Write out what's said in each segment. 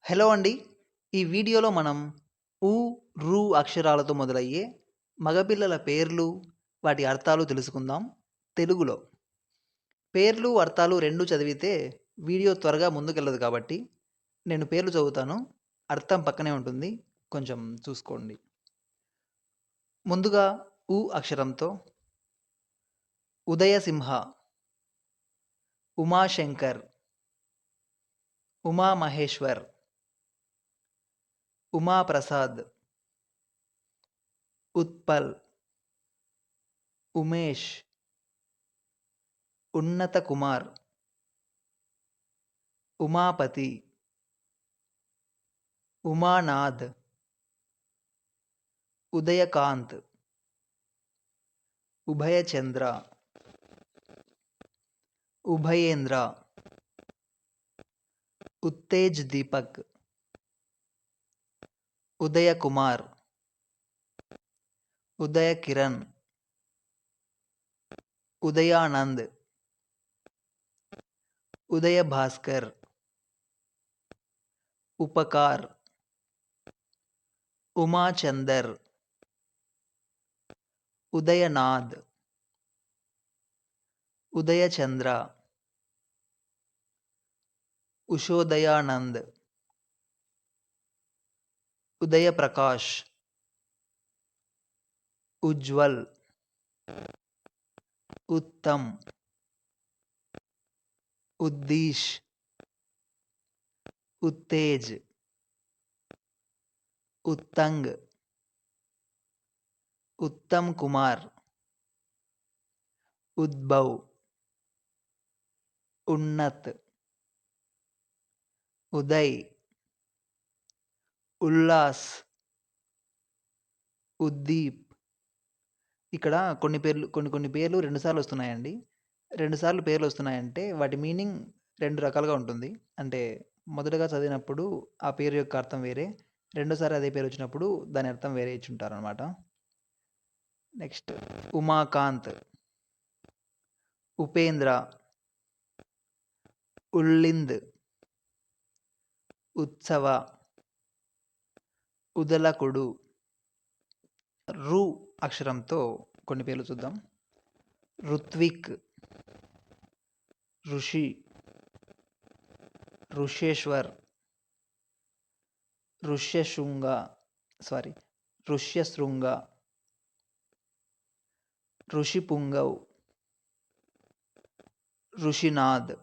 Hello అండి. ఈ వీడియోలో మనం ఉ, రు అక్షరాలతో మొదలయ్యే మగపిల్లల పేర్లు, వాటి అర్థాలు తెలుసుకుందాం తెలుగులో. పేర్లు, అర్థాలు 2 చదివితే వీడియో త్వరగా ముందుకెళ్ళదు కాబట్టి, నేను పేర్లు చదువుతాను. అర్థం పక్కనే ఉంటుంది. కొంచెం చూసుకోండి. ముందుగా ఉ అక్షరంతో ఉదయసింహ, ఉమాశంకర్, ఉమామహేశ్వర్, ఉమాప్రసాద్, ఉత్పల్, ఉమేష్, ఉన్నత కుమార్, ఉమాపతి, ఉమానాథ్, ఉదయకాంత్, ఉభయచంద్ర, ఉభయేంద్ర, ఉత్తేజ్ దీపక్, ఉదయ కుమార్, ఉదయ కిరణ్, ఉదయానంద్, ఉదయ భాస్కర్, ఉపకార్, ఉమాచందర్, ఉదయనాథ్, ఉదయచంద్ర, ఉషోదయానంద్, ఉదయప్రకాష్, ఉజ్వల్, ఉత్తమ్, ఉద్దీష్, ఉత్తేజ్, ఉత్తంగ్, ఉత్తమ్ కుమార్, ఉద్భవ్, ఉన్నత్, ఉదయ్, ఉల్లాస్, ఉద్దీప్. ఇక్కడ కొన్ని పేర్లు 2 సార్లు వస్తున్నాయండి. 2 సార్లు పేర్లు వస్తున్నాయంటే వాటి మీనింగ్ 2 రకాలుగా ఉంటుంది. అంటే మొదటగా చదివినప్పుడు ఆ పేరు యొక్క అర్థం వేరే. రెండోసారి అదే పేరు వచ్చినప్పుడు దాని అర్థం వేరే ఇచ్చుంటారనమాట. నెక్స్ట్ ఉమాకాంత్, ఉపేంద్ర, ఉల్లింద్, ఉత్సవ, ఉదలకుడు. రు అక్షరంతో కొన్ని పేర్లు చూద్దాం. ఋత్విక్, ఋషి, ఋష్యేశ్వర్, ఋష్యశృంగ, ఋష్యశృంగ, ఋషిపుంగవ్, ఋషినాథ్.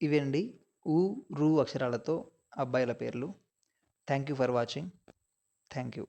ఇవండి ఉ, రు అక్షరాలతో అబ్బాయిల పేర్లు. Thank you for watching. Thank you.